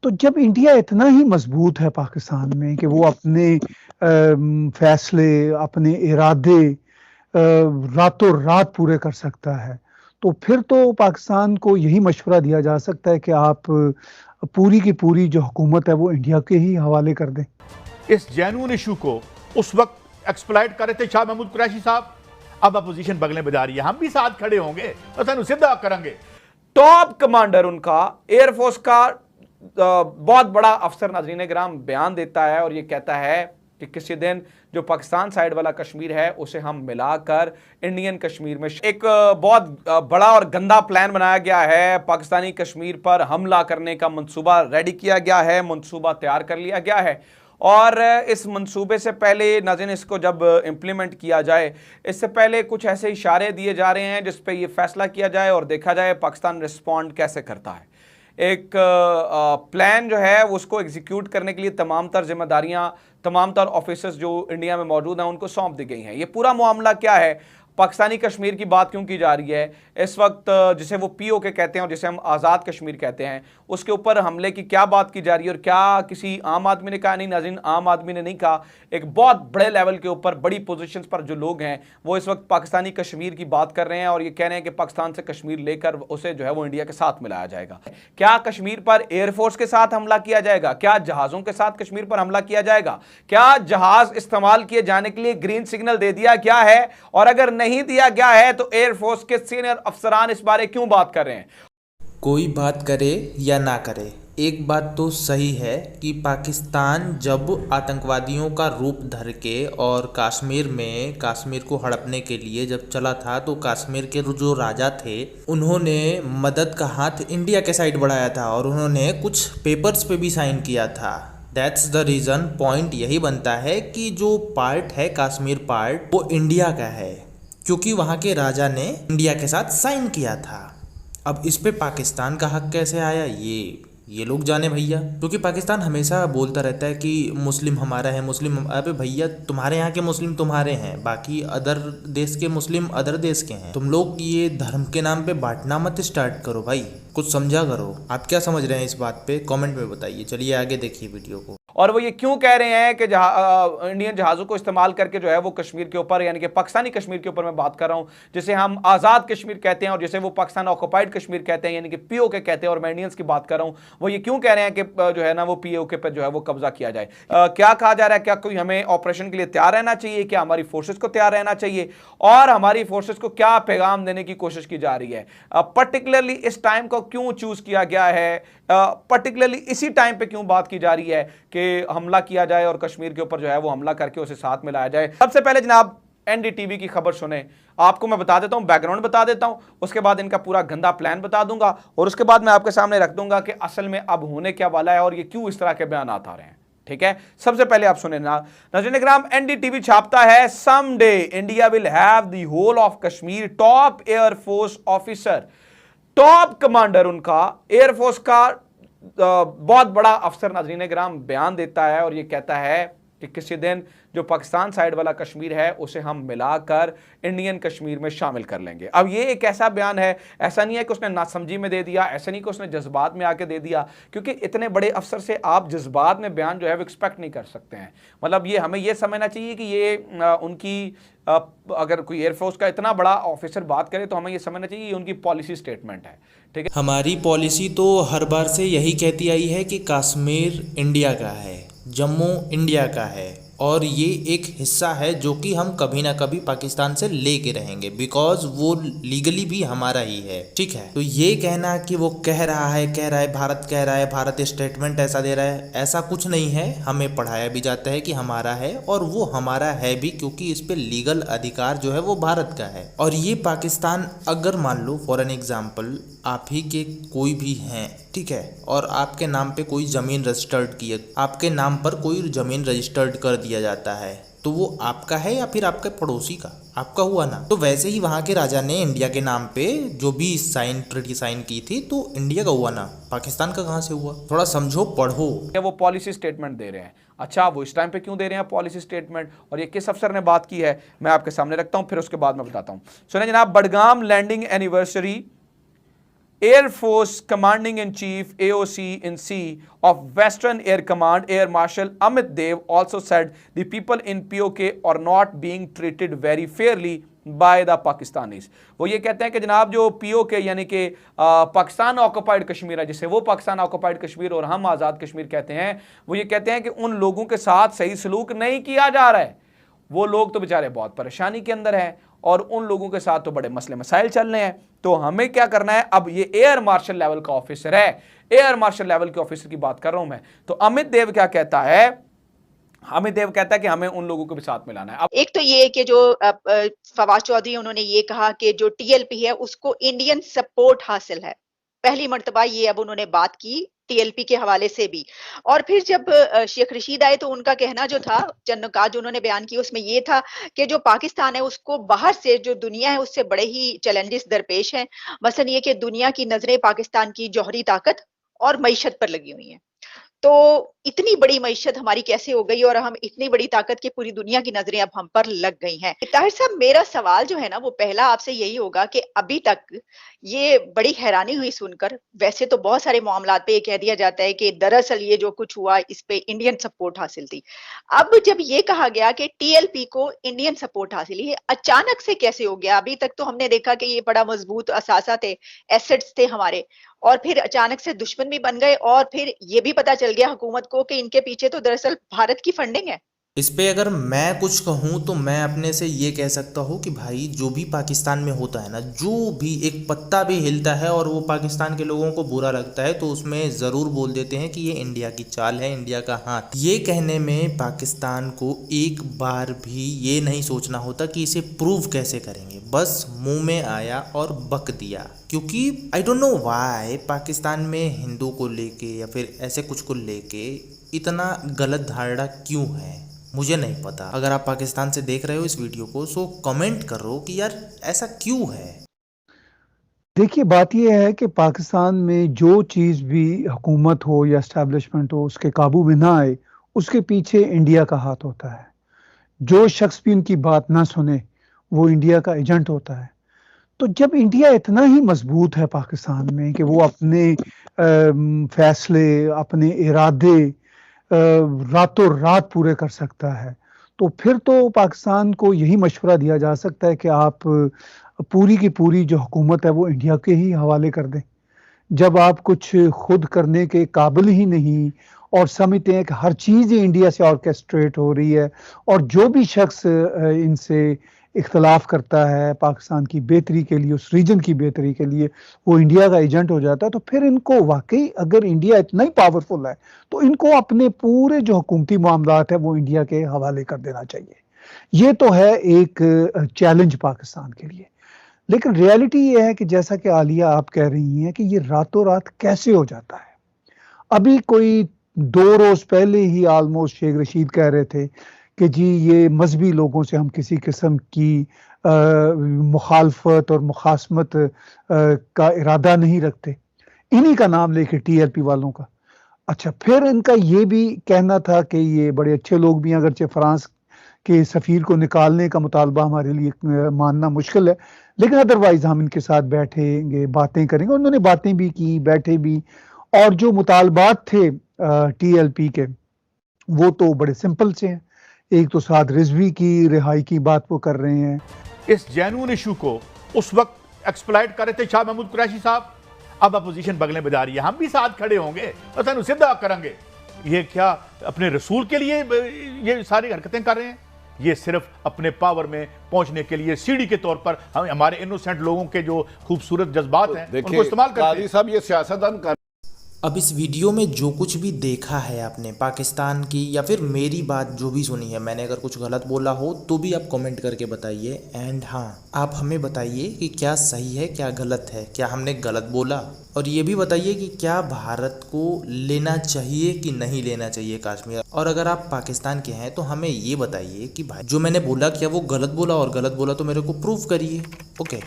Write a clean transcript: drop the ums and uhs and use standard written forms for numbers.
तो जब इंडिया इतना ही मजबूत है पाकिस्तान में कि वो अपने फैसले, अपने इरादे रातों रात पूरे कर सकता है, तो फिर तो पाकिस्तान को यही मशवरा दिया जा सकता है कि आप पूरी की पूरी जो हुकूमत है वो इंडिया के ही हवाले कर दें। इस जेन्युइन इशू को उस वक्त एक्सप्लॉइट कर रहे थे शाह महमूद कुरैशी साहब। अब अपोजिशन बगले बजा रही है, हम भी साथ खड़े होंगे और सानू सीधा करेंगे। टॉप कमांडर उनका एयरफोर्स का बहुत बड़ा अफसर नाज़रीन ग्राम बयान देता है और यह कहता है कि किसी दिन जो पाकिस्तान साइड वाला कश्मीर है उसे हम मिलाकर इंडियन कश्मीर में एक बहुत बड़ा और गंदा प्लान बनाया गया है। पाकिस्तानी कश्मीर पर हमला करने का मंसूबा रेडी किया गया है, मंसूबा तैयार कर लिया गया है और इस मंसूबे से पहले नाज़रीन इसको जब इम्प्लीमेंट किया जाए, इससे पहले कुछ ऐसे इशारे दिए जा रहे हैं जिस पे ये फैसला किया जाए और देखा जाए पाकिस्तान रिस्पॉन्ड कैसे करता है। एक प्लान जो है उसको एग्जीक्यूट करने के लिए तमाम तर जिम्मेदारियां तमाम तर ऑफिसर्स जो इंडिया में मौजूद हैं उनको सौंप दी गई हैं। ये पूरा मामला क्या है, पाकिस्तानी कश्मीर की बात क्यों की जा रही है इस वक्त, जिसे वो पीओके कहते हैं और जिसे हम आज़ाद कश्मीर कहते हैं, उसके ऊपर हमले की क्या बात की जा रही है और क्या किसी आम आदमी ने कहा? नहीं नाज़रीन, आम आदमी ने नहीं कहा। एक बहुत बड़े लेवल के ऊपर बड़ी पोजीशंस पर जो लोग हैं वो इस वक्त पाकिस्तानी कश्मीर की बात कर रहे हैं और ये कह रहे हैं कि पाकिस्तान से कश्मीर लेकर उसे जो है वो इंडिया के साथ मिलाया जाएगा। क्या कश्मीर पर एयरफोर्स के साथ हमला किया जाएगा? क्या जहाज़ों के साथ कश्मीर पर हमला किया जाएगा? क्या जहाज़ इस्तेमाल किए जाने के लिए ग्रीन सिग्नल दे दिया गया है? और अगर नहीं दिया गया है तो एयरफोर्स के सीनियर अफसरान इस बारे क्यों बात कर रहे हैं? कोई बात करे या ना करे, एक बात तो सही है कि पाकिस्तान जब आतंकवादियों का रूप धर के और कश्मीर को हड़पने के लिए जब चला था, तो कश्मीर के जो राजा थे उन्होंने मदद का हाथ इंडिया के साइड बढ़ाया था और उन्होंने कुछ पेपर्स पे भी साइन किया था। That's the reason. पॉइंट यही बनता है कि जो पार्ट है कश्मीर पार्ट वो इंडिया का है, क्योंकि वहाँ के राजा ने इंडिया के साथ साइन किया था। अब इस पे पाकिस्तान का हक कैसे आया ये लोग जाने भैया, क्योंकि पाकिस्तान हमेशा बोलता रहता है कि मुस्लिम हमारा है, मुस्लिम अबे भैया तुम्हारे यहाँ के मुस्लिम तुम्हारे हैं, बाकी अदर देश के मुस्लिम अदर देश के हैं। तुम लोग ये धर्म के नाम पे बांटना मत स्टार्ट करो भाई, कुछ समझा करो। आप क्या समझ रहे हैं इस बात पे कमेंट में बताइए। चलिए आगे देखिए वीडियो को। और वो ये क्यों कह रहे हैं कि इंडियन जहाज़ों को इस्तेमाल करके जो है वो कश्मीर के ऊपर, यानी कि पाकिस्तानी कश्मीर के ऊपर मैं बात कर रहा हूं, जिसे हम आज़ाद कश्मीर कहते हैं और जिसे वो पाकिस्तान ऑक्युपाइड कश्मीर कहते हैं, यानी कि पीओके कहते हैं, और मैं इंडियंस की बात कर रहा हूं। वो ये क्यों कह रहे हैं कि जो है ना वो पीओके पर जो है वो कब्जा किया जाए? क्या कहा जा रहा है? क्या कोई हमें ऑपरेशन के लिए तैयार रहना चाहिए? क्या हमारी फोर्सेज को तैयार रहना चाहिए? और हमारी फोर्सेज को क्या पैगाम देने की कोशिश की जा रही है? पर्टिकुलरली इस टाइम को क्यों चूज किया गया है? पर्टिकुलरली इसी टाइम पे क्यों बात की जा रही है कि हमला किया जाए और कश्मीर के ऊपर जो है वो हमला करके उसे साथ मिलाया जाए? सबसे पहले जनाब एनडीटीवी की खबर सुने, आपको मैं बता देता हूं, बैकग्राउंड बता देता हूं, उसके बाद इनका पूरा गंदा प्लान बता दूंगा और उसके बाद मैं आपके सामने रख दूंगा कि असल में अब होने क्या वाला है और ये क्यों इस तरह के बयान आ रहे हैं। ठीक है, सबसे पहले आप सुने ना नाज़रीन ग्राम, एनडीटीवी छापता है someday India will have the whole of Kashmir top air force officer. Top commander उनका एयरफोर्स का बहुत बड़ा अफसर नाज़रीन ग्राम बयान देता है और यह कहता है कि किसी दिन जो पाकिस्तान साइड वाला कश्मीर है उसे हम मिलाकर इंडियन कश्मीर में शामिल कर लेंगे। अब ये एक ऐसा बयान है, ऐसा नहीं है कि उसने नासमझी में दे दिया, ऐसा नहीं कि उसने जज्बात में आके दे दिया, क्योंकि इतने बड़े अफसर से आप जज्बात में बयान जो है वो एक्सपेक्ट नहीं कर सकते हैं। मतलब ये हमें ये समझना चाहिए कि ये उनकी अगर कोई एयरफोर्स का इतना बड़ा ऑफिसर बात करे तो हमें ये समझना चाहिए ये उनकी पॉलिसी स्टेटमेंट है। ठीक है, हमारी पॉलिसी तो हर बार से यही कहती आई है कि कश्मीर इंडिया का है, जम्मू इंडिया का है और ये एक हिस्सा है जो कि हम कभी ना कभी पाकिस्तान से लेके रहेंगे, बिकॉज वो लीगली भी हमारा ही है। ठीक है, तो ये कहना कि वो कह रहा है भारत कह रहा है, भारत स्टेटमेंट ऐसा दे रहा है, ऐसा कुछ नहीं है। हमें पढ़ाया भी जाता है कि हमारा है और वो हमारा है भी, क्योंकि इस पे लीगल अधिकार जो है वो भारत का है। और ये पाकिस्तान अगर मान लो फॉर एन एग्जाम्पल आप ही के कोई भी हैं, ठीक है, और आपके नाम पे कोई ज़मीन रजिस्टर्ड की है, आपके नाम पर कोई ज़मीन रजिस्टर्ड कर दिया जाता है, तो वो आपका है या फिर आपके पड़ोसी का? आपका हुआ ना। तो वैसे ही वहाँ के राजा ने इंडिया के नाम पे जो भी ट्रीटी साइन की थी तो इंडिया का हुआ ना, पाकिस्तान का कहाँ से हुआ? थोड़ा समझो, पढ़ो। वो पॉलिसी स्टेटमेंट दे रहे हैं। अच्छा, वो इस टाइम पे क्यों दे रहे हैं पॉलिसी स्टेटमेंट और ये किस अफसर ने बात की है, मैं आपके सामने रखता हूँ, फिर उसके बाद मैं बताता हूँ। सुनिए जनाब, Budgam landing anniversary Air Force Commanding in Chief AOC in C of Western Air Command, Air Marshal Amit Dev, also said the people in POK are not being treated very fairly by the Pakistanis. वो ये कहते हैं कि जनाब जो POK यानी कि Pakistan occupied Kashmir है, जिसे वो पाकिस्तान ऑक्युपाइड कश्मीर और हम आज़ाद कश्मीर कहते हैं, वो ये कहते हैं कि उन लोगों के साथ सही सलूक नहीं किया जा रहा है। वो लोग तो बेचारे बहुत परेशानी के अंदर हैं और उन लोगों के साथ तो बड़े मसले मसाइल चल रहे हैं। तो हमें क्या करना है? अब ये एयर मार्शल लेवल का ऑफिसर है, एयर मार्शल लेवल के ऑफिसर की बात कर रहा हूं मैं। तो अमित देव क्या कहता है? अमित देव कहता है कि हमें उन लोगों को भी साथ मिलाना है। अब एक तो ये कि जो फवाद चौधरी उन्होंने ये कहा कि जो टीएलपी है उसको इंडियन सपोर्ट हासिल है, पहली मर्तबा ये अब उन्होंने बात की टीएलपी के हवाले से भी। और फिर जब शेख रशीद आए तो उनका कहना जो था, चंद नुकात जो उन्होंने बयान किए उसमें ये था कि जो पाकिस्तान है उसको बाहर से जो दुनिया है उससे बड़े ही चैलेंजेस दरपेश हैं। मसलन ये कि दुनिया की नजरें पाकिस्तान की जौहरी ताकत और मईशत पर लगी हुई हैं। तो इतनी बड़ी मईशत हमारी कैसे हो गई और हम इतनी बड़ी ताकत की पूरी दुनिया की नजरें अब हम पर लग गई हैं। ताहिर साहब, मेरा सवाल जो है ना वो पहला आपसे यही होगा कि अभी तक ये बड़ी हैरानी हुई सुनकर, वैसे तो बहुत सारे मामलात पे ये कह दिया जाता है कि दरअसल ये जो कुछ हुआ इस पे इंडियन सपोर्ट हासिल थी। अब जब ये कहा गया कि टीएलपी को इंडियन सपोर्ट हासिल, ये अचानक से कैसे हो गया? अभी तक तो हमने देखा कि ये बड़ा मजबूत असासा थे, एसेट्स थे हमारे, और फिर अचानक से दुश्मन भी बन गए और फिर ये भी पता चल गया हुकूमत को कि इनके पीछे तो दरअसल भारत की फंडिंग है। इस पे अगर मैं कुछ कहूँ तो मैं अपने से ये कह सकता हूँ कि भाई जो भी पाकिस्तान में होता है ना, जो भी एक पत्ता भी हिलता है और वो पाकिस्तान के लोगों को बुरा लगता है तो उसमें ज़रूर बोल देते हैं कि ये इंडिया की चाल है, इंडिया का हाथ। ये कहने में पाकिस्तान को एक बार भी ये नहीं सोचना होता कि इसे प्रूव कैसे करेंगे, बस मुंह में आया और बक दिया। क्योंकि I don't know why Pakistan में हिंदू को लेके या फिर ऐसे कुछ को लेके इतना गलत धारणा क्यों है, मुझे नहीं पता। अगर आप पाकिस्तान से देख रहे हो इस वीडियो को सो कमेंट करो कि यार ऐसा क्यों है। देखिए, बात यह है कि पाकिस्तान में जो चीज़ भी हुकूमत हो या एस्टैब्लिशमेंट हो उसके काबू में ना आए, उसके पीछे इंडिया का हाथ होता है। जो शख्स भी उनकी बात ना सुने वो इंडिया का एजेंट होता है। तो जब इंडिया इतना ही मजबूत है पाकिस्तान में कि वो अपने फैसले, अपने इरादे रातों रात पूरे कर सकता है, तो फिर तो पाकिस्तान को यही मशवरा दिया जा सकता है कि आप पूरी की पूरी जो हुकूमत है वो इंडिया के ही हवाले कर दें। जब आप कुछ खुद करने के काबिल ही नहीं और समझते हैं कि हर चीज़ इंडिया से ऑर्केस्ट्रेट हो रही है और जो भी शख्स इनसे इख्तलाफ करता है पाकिस्तान की बेहतरी के लिए, उस रीजन की बेहतरी के लिए, वो इंडिया का एजेंट हो जाता है, तो फिर इनको वाकई अगर इंडिया इतना ही पावरफुल है तो इनको अपने पूरे जो हुकूमती मामलात है वो इंडिया के हवाले कर देना चाहिए। ये तो है एक चैलेंज पाकिस्तान के लिए। लेकिन रियलिटी ये है कि जैसा कि आलिया आप कह रही हैं कि ये रातों रात कैसे हो जाता है। अभी कोई 2 रोज पहले ही ऑलमोस्ट शेख रशीद कह रहे थे कि जी ये मजहबी लोगों से हम किसी किस्म की मुखालफत और मुखासमत का इरादा नहीं रखते, इन्हीं का नाम लेके टीएलपी वालों का। अच्छा, फिर इनका ये भी कहना था कि ये बड़े अच्छे लोग भी हैं, अगरचे फ्रांस के सफ़ीर को निकालने का मुतालबा हमारे लिए मानना मुश्किल है, लेकिन अदरवाइज हम इनके साथ बैठेंगे, बातें करेंगे। उन्होंने बातें भी की, बैठे भी, और जो मुतालबात थे टीएलपी के वो तो बड़े सिंपल से हैं। एक तो साद रिजवी की रिहाई की बात वो कर रहे हैं। इस जेन्युइन इशू को उस वक्त एक्सप्लॉइट कर रहे थे शाह महमूद कुरैशी साहब। अब अपोजिशन बगलें बजा रही है, हम भी साथ खड़े होंगे और सानू सिद्धा करेंगे। ये क्या अपने रसूल के लिए ये सारी हरकतें कर रहे हैं? ये सिर्फ अपने पावर में पहुंचने के लिए सीढ़ी के तौर पर हम हमारे इनोसेंट लोगों के जो खूबसूरत जज्बात हैं उनको इस्तेमाल करते हैं। साहब, ये सियासतदान कर। अब इस वीडियो में जो कुछ भी देखा है आपने पाकिस्तान की या फिर मेरी बात जो भी सुनी है, मैंने अगर कुछ गलत बोला हो तो भी आप कमेंट करके बताइए। एंड हाँ, आप हमें बताइए कि क्या सही है क्या गलत है, क्या हमने गलत बोला, और ये भी बताइए कि क्या भारत को लेना चाहिए कि नहीं लेना चाहिए कश्मीर। और अगर आप पाकिस्तान के हैं तो हमें ये बताइए कि भाई जो मैंने बोला क्या वो गलत बोला, और गलत बोला तो मेरे को प्रूव करिए। ओके।